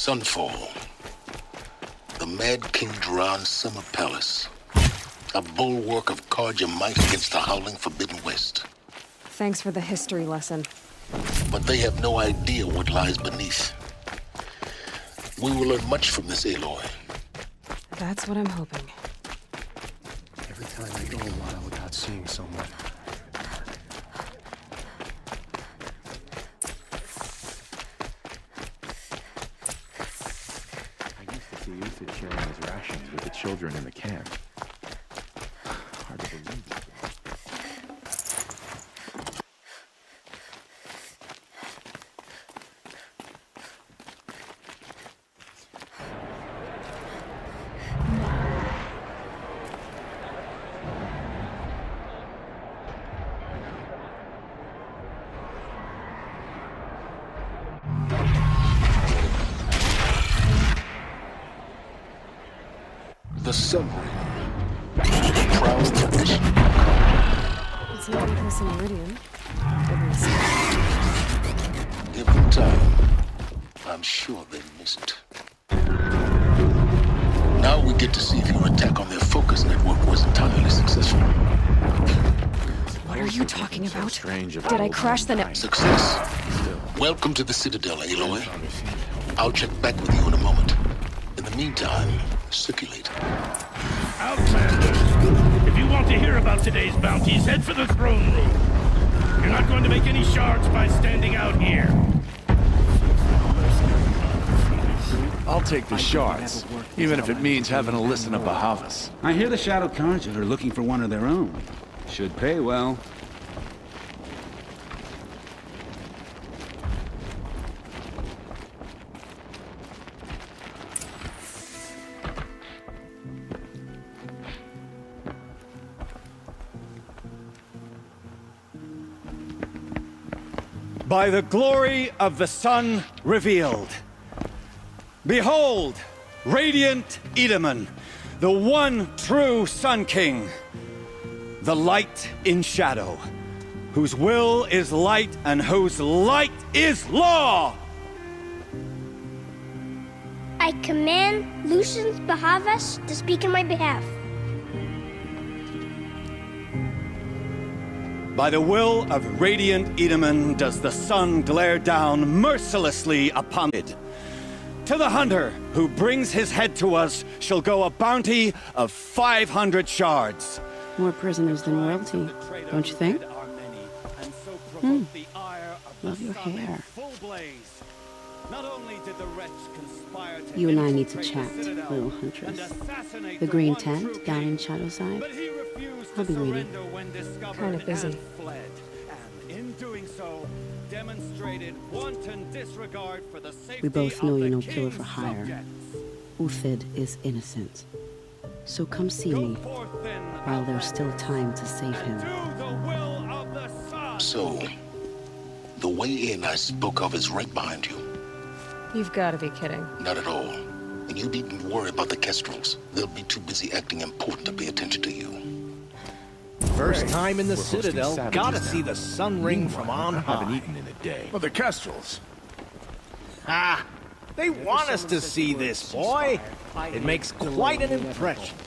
Sunfall. The Mad King Duran's summer palace. A bulwark of Carja might against the howling Forbidden West. Thanks for the history lesson. But they have no idea what lies beneath. We will learn much from this Aloy. That's what I'm hoping. Every time I go a while without seeing someone. I used to see Usid sharing his rations with the children in the camp. Hard to believe. The submarine. Proud tradition. It's not like this in Meridian. At least. Give them time. I'm sure they miss it. Now we get to see if your attack on their focus network was entirely successful. What are you talking about? Strange Did I crash the net? Success. Welcome to the Citadel, Aloy. I'll check back with you in a moment. In the meantime, circulate. Outlanders, if you want to hear about today's bounties, head for the throne room. You're not going to make any shards by standing out here. I'll take the shards, even if it means having to listen to Bahavas. I hear the Shadow Carja are looking for one of their own. Should pay well. By the glory of the sun revealed. Behold, radiant Edaman, the one true Sun King. The light in shadow, whose will is light and whose light is law! I command Lucius Bahavas to speak in my behalf. By the will of radiant Edaman does the sun glare down mercilessly upon it. To the hunter who brings his head to us shall go a bounty of 500 shards. More prisoners than royalty, don't you think? Love your hair. You and I need to chat, little huntress. The green tent down in Shadowside. I'll be waiting. Kind of busy. We both know you're no killer for hire. Uthid is innocent. So come see me while there's still time to save him. So, the way in I spoke of is right behind you. You've got to be kidding. Not at all. And you needn't worry about the Kestrels. They'll be too busy acting important to pay attention to you. First time in the Citadel, gotta see the sun ring from on high. Haven't eaten in a day. Well, the Kestrels. Ah, they want us to see this, boy. It makes quite an impression.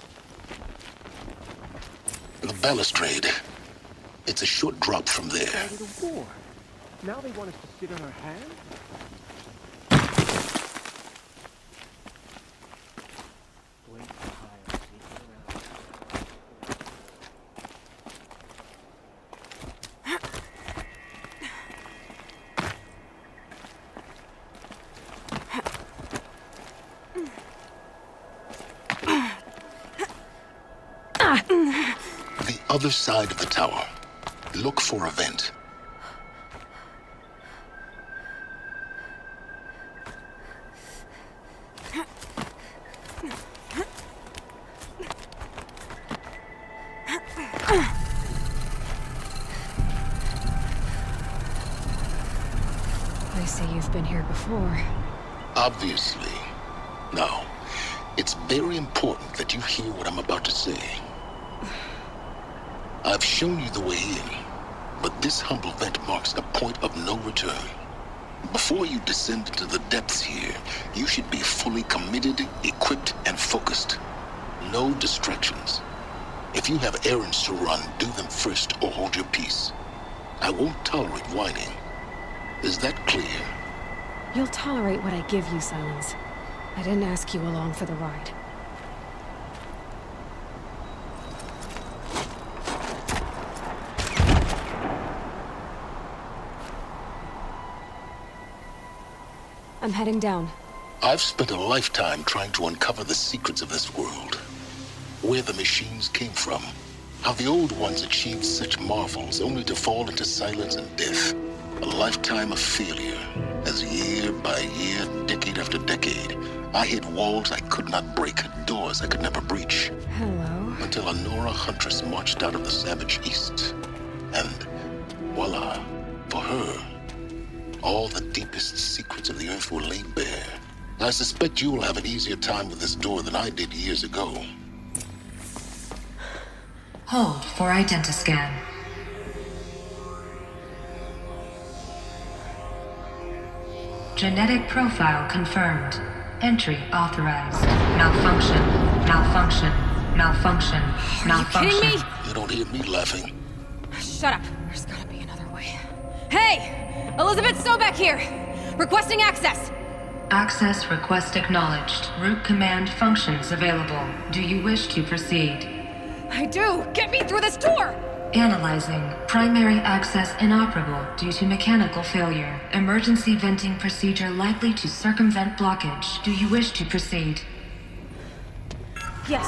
The balustrade. It's a short drop from there. The war. Now they want us to sit on our hands? The other side of the tower. Look for a vent. I see you've been here before. Obviously. Now, it's very important that you hear what I'm about to say. I've shown you the way in, but this humble vent marks a point of no return. Before you descend into the depths here, you should be fully committed, equipped, and focused. No distractions. If you have errands to run, do them first or hold your peace. I won't tolerate whining. Is that clear? You'll tolerate what I give you, Silence. I didn't ask you along for the ride. I'm heading down. I've spent a lifetime trying to uncover the secrets of this world. Where the machines came from. How the old ones achieved such marvels only to fall into silence and death. A lifetime of failure, as year by year, decade after decade, I hit walls I could not break, doors I could never breach. Hello. Until a Nora huntress marched out of the savage east. And voila, for her, all the deepest secrets of the earth were laid bare. I suspect you will have an easier time with this door than I did years ago. Hold for identiscan. Genetic profile confirmed. Entry authorized. Malfunction. Malfunction. Malfunction. Malfunction. Are you kidding me? You don't hear me laughing. Shut up. There's gotta be another way. Hey! Elizabeth Sobeck here! Requesting access! Access request acknowledged. Root command functions available. Do you wish to proceed? I do! Get me through this door! Analyzing. Primary access inoperable due to mechanical failure. Emergency venting procedure likely to circumvent blockage. Do you wish to proceed? Yes.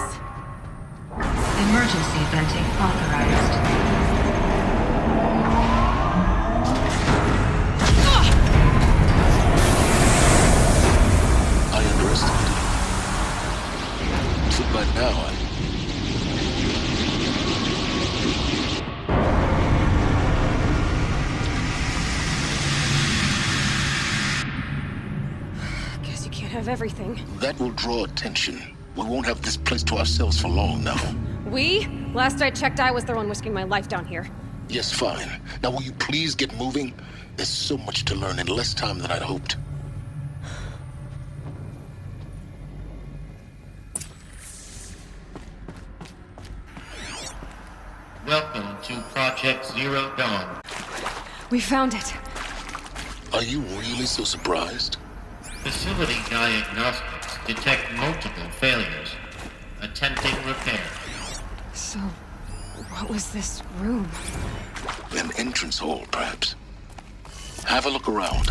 Emergency venting authorized. I underestimated you. So by now, Guess you can't have everything. that will draw attention. We won't have this place to ourselves for long now. We? Last I checked, I was the one risking my life down here. Yes, fine. Now will you please get moving? There's so much to learn in less time than I'd hoped. Welcome to Project Zero Dawn. We found it. Are you really so surprised? Facility diagnostics detect multiple failures. Attempting repair. So, what was this room? An entrance hall, perhaps. Have a look around.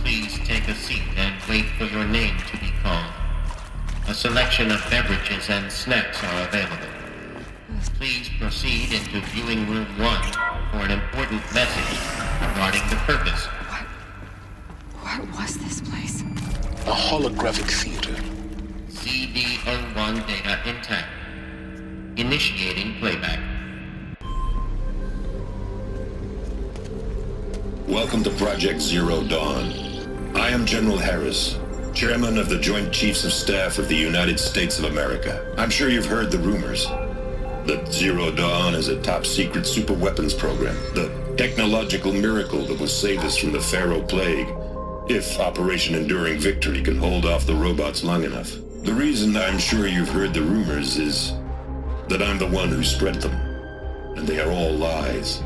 Please take a seat and wait for your name to be called. A selection of beverages and snacks are available. Please proceed into viewing room 1 for an important message regarding the purpose. What was this place? A holographic theater. CD01 data intact. Initiating playback. Welcome to Project Zero Dawn. I am General Harris, Chairman of the Joint Chiefs of Staff of the United States of America. I'm sure you've heard the rumors that Zero Dawn is a top-secret superweapons program, the technological miracle that will save us from the Pharaoh Plague, if Operation Enduring Victory can hold off the robots long enough. The reason I'm sure you've heard the rumors is that I'm the one who spread them, and they are all lies.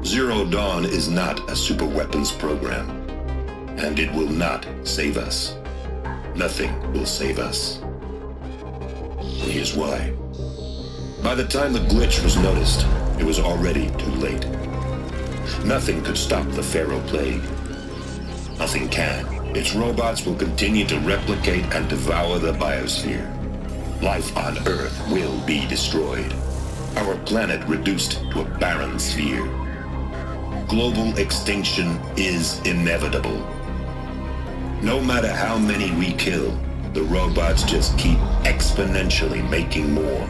Zero Dawn is not a superweapons program, and it will not save us. Nothing will save us. And here's why. By the time the glitch was noticed, it was already too late. Nothing could stop the Pharaoh Plague. Nothing can. Its robots will continue to replicate and devour the biosphere. Life on Earth will be destroyed. Our planet reduced to a barren sphere. Global extinction is inevitable. No matter how many we kill, the robots just keep exponentially making more.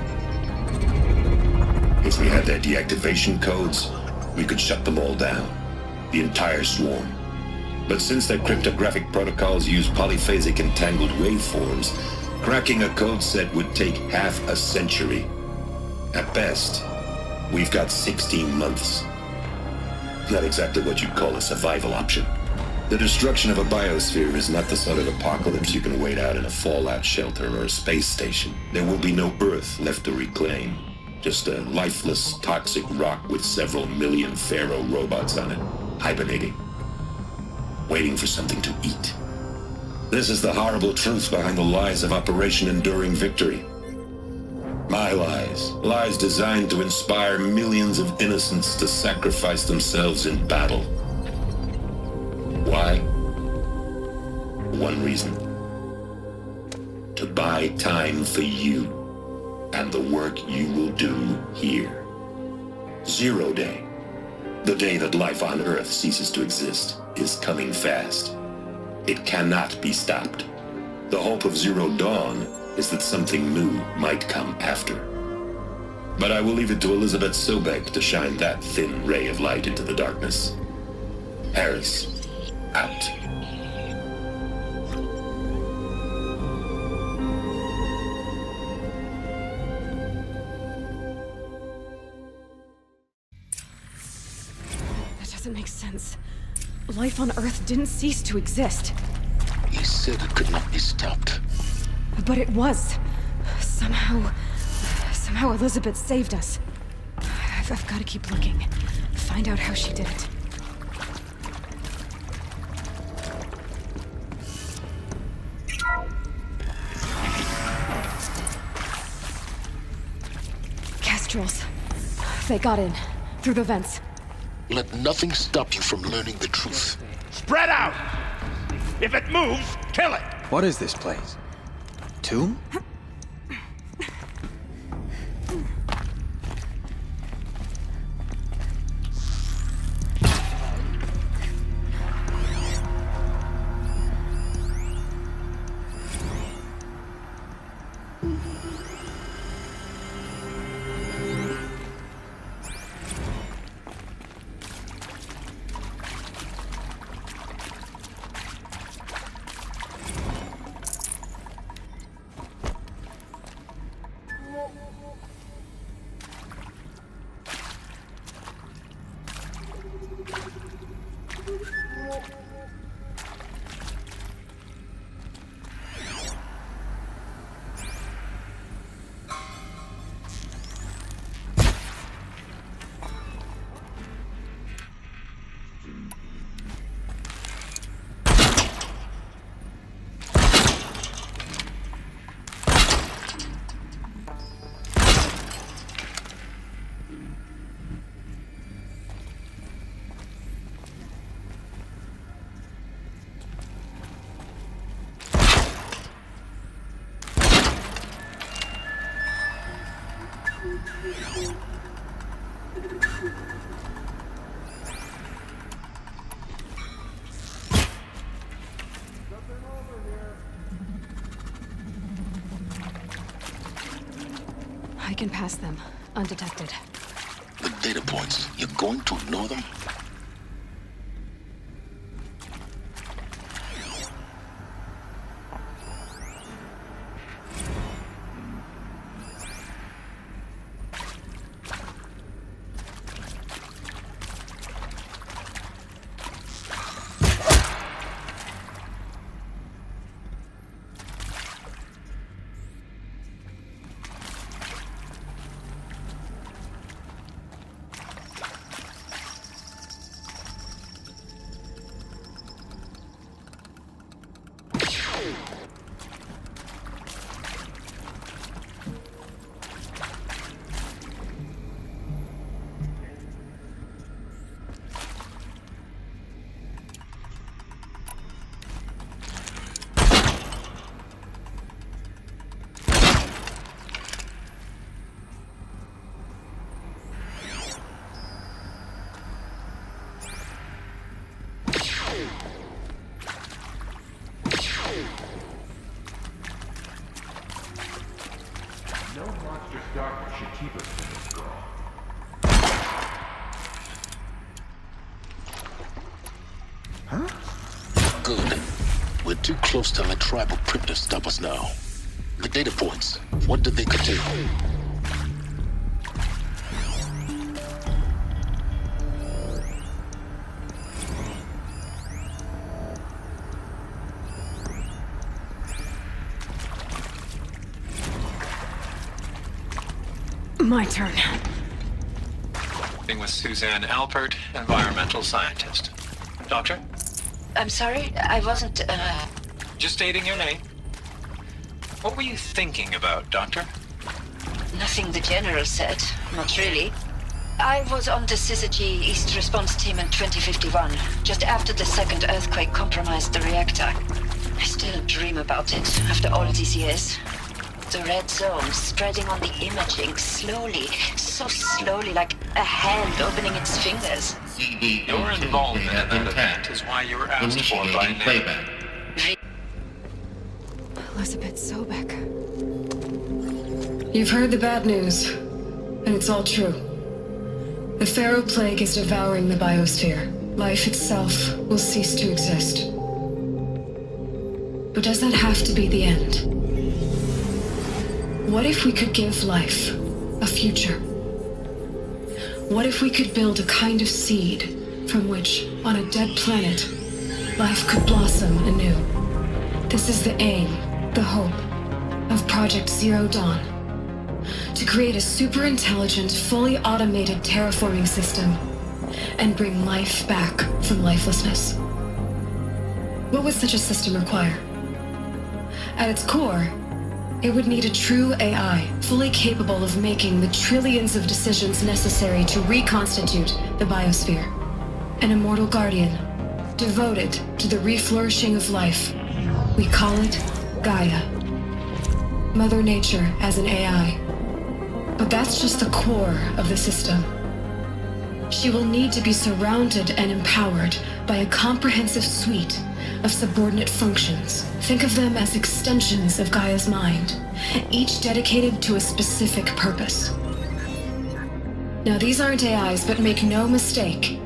If we had their deactivation codes, we could shut them all down. The entire swarm. But since their cryptographic protocols use polyphasic entangled waveforms, cracking a code set would take half a century. At best, we've got 16 months. Not exactly what you'd call a survival option. The destruction of a biosphere is not the sort of apocalypse you can wait out in a fallout shelter or a space station. There will be no Earth left to reclaim. Just a lifeless, toxic rock with several million Pharaoh robots on it, hibernating, waiting for something to eat. This is the horrible truth behind the lies of Operation Enduring Victory. My lies. Lies designed to inspire millions of innocents to sacrifice themselves in battle. Why? One reason. To buy time for you and the work you will do here. 0 Day. The day that life on Earth ceases to exist is coming fast. It cannot be stopped. The hope of Zero Dawn is that something new might come after. But I will leave it to Elizabeth Sobek to shine that thin ray of light into the darkness. Harris, out. That doesn't make sense. Life on Earth didn't cease to exist. He said it could not be stopped. But it was. Somehow Elizabeth saved us. I've got to keep looking. Find out how she did it. Kestrels. They got in. Through the vents. Let nothing stop you from learning the truth. Spread out! If it moves, kill it! What is this place? Tomb? I can pass them, undetected. The data points, you're going to ignore them? No monstrous darkness should keep us from this girl. Huh? Good. We're too close to let tribal cryptos stop us now. The data points, what did they contain? My turn. With Suzanne Alpert, environmental scientist. Doctor? I'm sorry, I wasn't, Just stating your name. What were you thinking about, Doctor? Nothing the General said. Not really. I was on the Syzygy East Response Team in 2051, just after the second earthquake compromised the reactor. I still dream about it, after all these years. The red zone spreading on the imaging, slowly, so slowly, like a hand opening its fingers. Your involvement in that event is why you were asked for by name. Elizabeth Sobek. You've heard the bad news, and it's all true. The Pharaoh Plague is devouring the biosphere. Life itself will cease to exist. But does that have to be the end? What if we could give life a future? What if we could build a kind of seed from which, on a dead planet, life could blossom anew? This is the aim, the hope, of Project Zero Dawn. To create a super-intelligent, fully automated terraforming system and bring life back from lifelessness. What would such a system require? At its core, it would need a true AI, fully capable of making the trillions of decisions necessary to reconstitute the biosphere. An immortal guardian, devoted to the reflourishing of life. We call it Gaia. Mother Nature as an AI. But that's just the core of the system. She will need to be surrounded and empowered by a comprehensive suite of subordinate functions. Think of them as extensions of Gaia's mind, each dedicated to a specific purpose. Now, these aren't AIs, but make no mistake,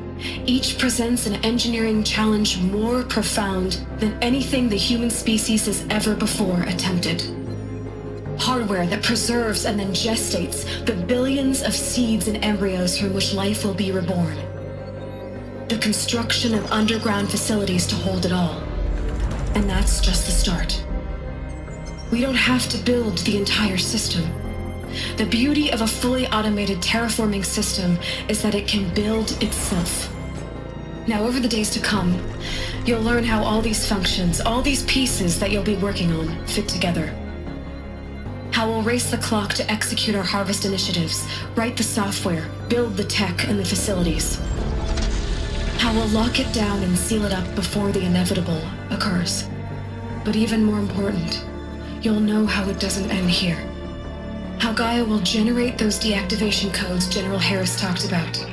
each presents an engineering challenge more profound than anything the human species has ever before attempted. Hardware that preserves and then gestates the billions of seeds and embryos from which life will be reborn. The construction of underground facilities to hold it all. And that's just the start. We don't have to build the entire system. The beauty of a fully automated terraforming system is that it can build itself. Now, over the days to come, you'll learn how all these functions, all these pieces that you'll be working on, fit together. How we'll race the clock to execute our harvest initiatives, write the software, build the tech and the facilities. How we'll lock it down and seal it up before the inevitable occurs. But even more important, you'll know how it doesn't end here. How Gaia will generate those deactivation codes General Harris talked about,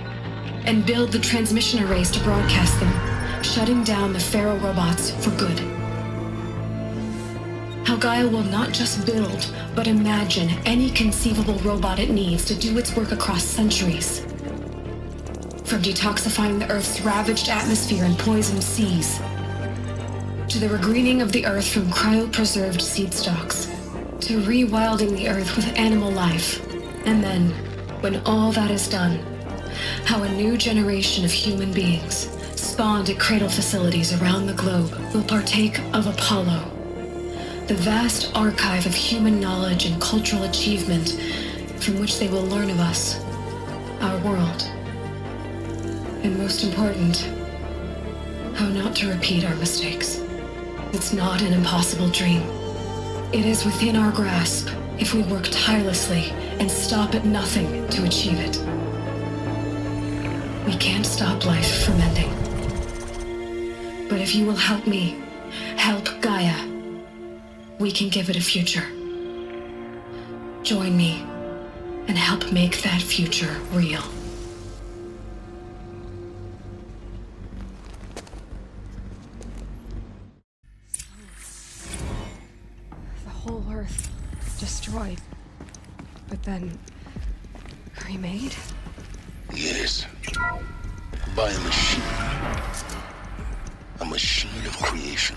and build the transmission arrays to broadcast them, shutting down the Pharaoh robots for good. How Gaia will not just build, but imagine any conceivable robot it needs to do its work across centuries. From detoxifying the Earth's ravaged atmosphere and poisoned seas, to the regreening of the Earth from cryopreserved seed stalks, to rewilding the Earth with animal life. And then, when all that is done, how a new generation of human beings, spawned at cradle facilities around the globe, will partake of Apollo, the vast archive of human knowledge and cultural achievement from which they will learn of us, our world. And most important, how not to repeat our mistakes. It's not an impossible dream. It is within our grasp if we work tirelessly and stop at nothing to achieve it. We can't stop life from ending. But if you will help me, help Gaia, we can give it a future. Join me and help make that future real. The whole Earth destroyed, but then remade? Yes. By a machine. A machine of creation.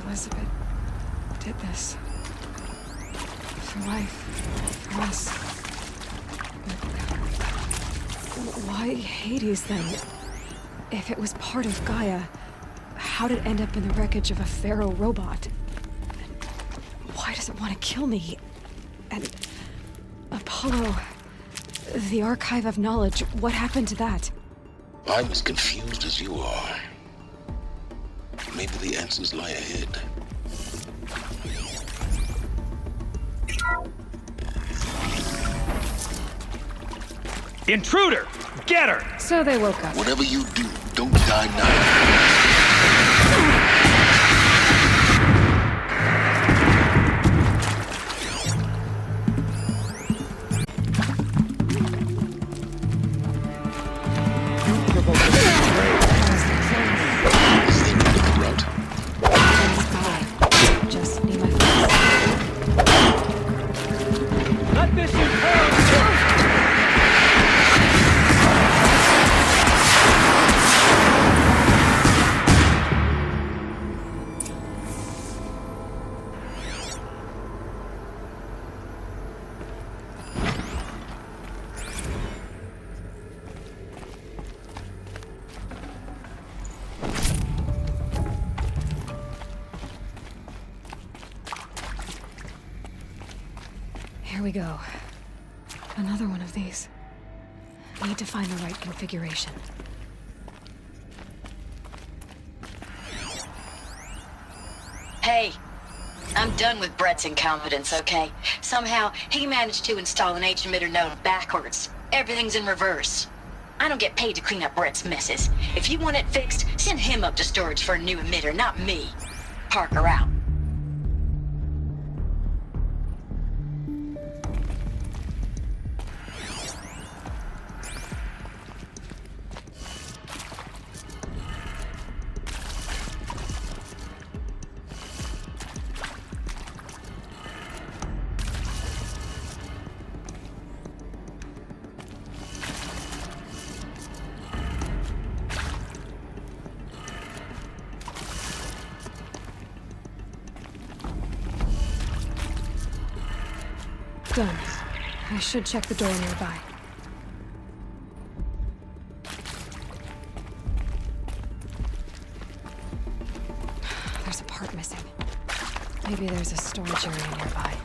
Elizabeth did this. For life. For us. But why Hades, then? If it was part of Gaia, how did it end up in the wreckage of a pharaoh robot? And why does it want to kill me? And Apollo, the Archive of Knowledge, what happened to that? I'm as confused as you are. Maybe the answers lie ahead. Intruder! Get her! So they woke up. Whatever you do, don't die now. Here we go. Another one of these. Need to find the right configuration. Hey, I'm done with Brett's incompetence, okay? Somehow, he managed to install an H-emitter node backwards. Everything's in reverse. I don't get paid to clean up Brett's messes. If you want it fixed, send him up to storage for a new emitter, not me. Parker out. Done. I should check the door nearby. There's a part missing. Maybe there's a storage area nearby.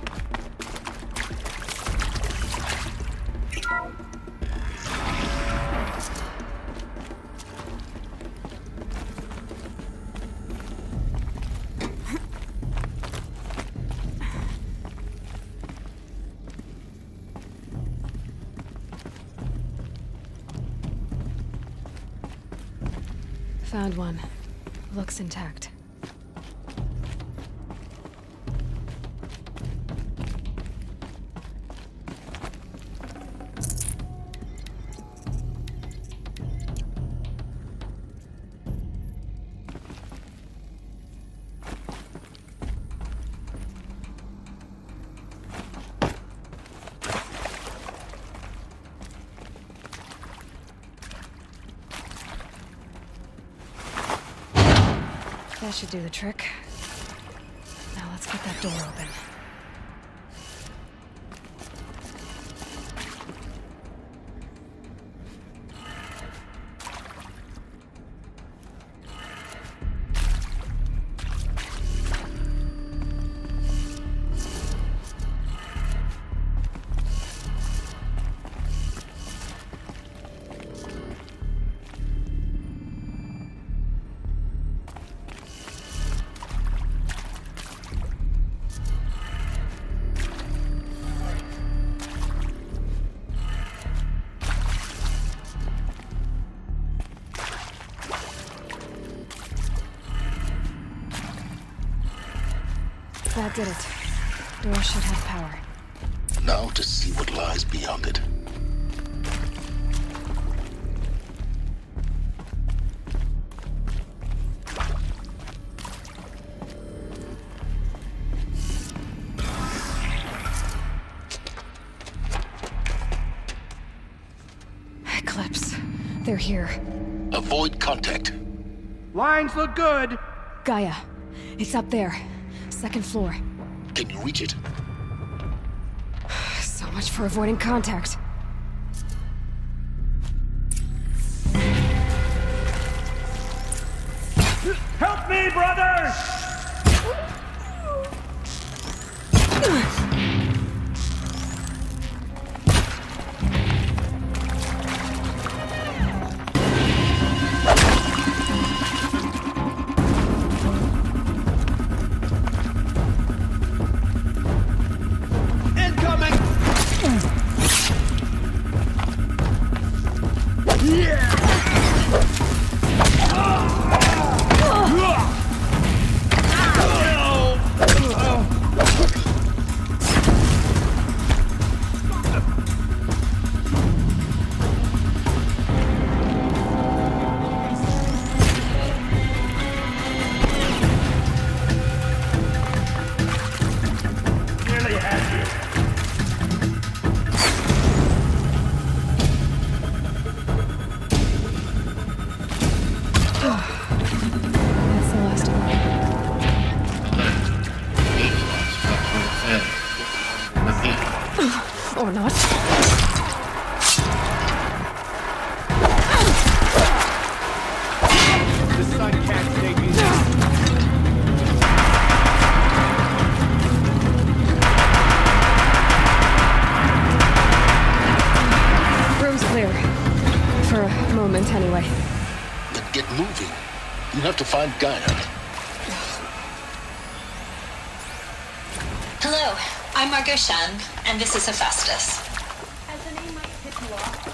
Found one. Looks intact. That should do the trick. Now let's get that door open. That did it. Door should have power. Now to see what lies beyond it. Eclipse. They're here. Avoid contact. Lines look good. Gaia. It's up there. Second floor. Can you reach it? So much for avoiding contact. Help me, brothers! Or not. The sun can't stay me now. Room's clear. For a moment, anyway. Then get moving. You have to find Gaia. Hello, I'm Margot Shan, and this is Hephaestus. Has the name might tip you off?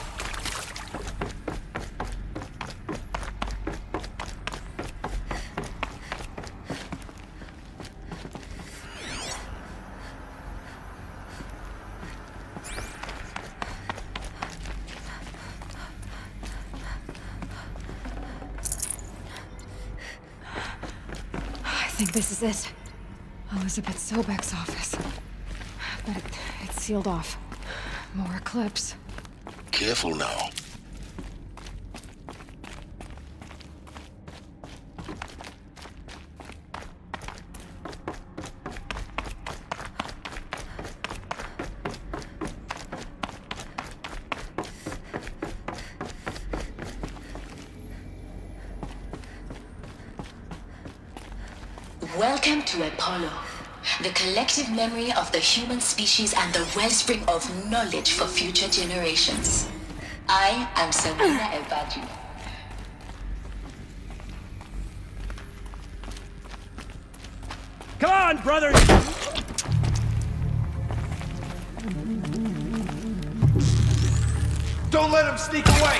I think this is it. Elizabeth Sobek's office. But it's sealed off. More eclipse. Careful now. Welcome to Apollo, the collective memory of the human species and the wellspring of knowledge for future generations. I am Sabina Ebadu. Come on, brothers! Don't let him sneak away!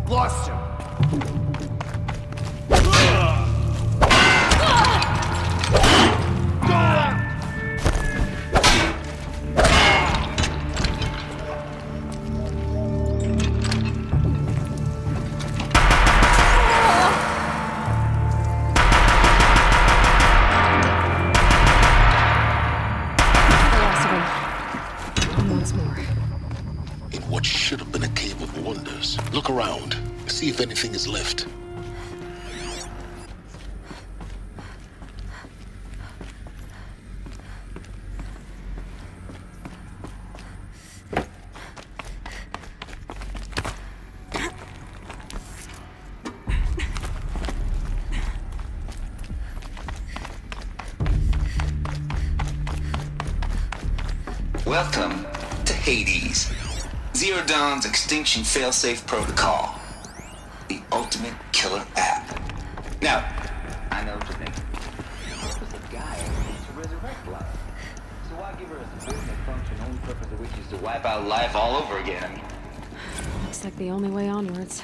Lost him. What should have been a cave of wonders. Look around. See if anything is left. Welcome to Hades. Zero Dawn's extinction failsafe protocol. The ultimate killer app. Now, I know what you're thinking. The purpose of Gaia is to resurrect life. So why give her a subordinate function, only purpose of which is to wipe out life all over again? I mean, Looks like the only way onwards.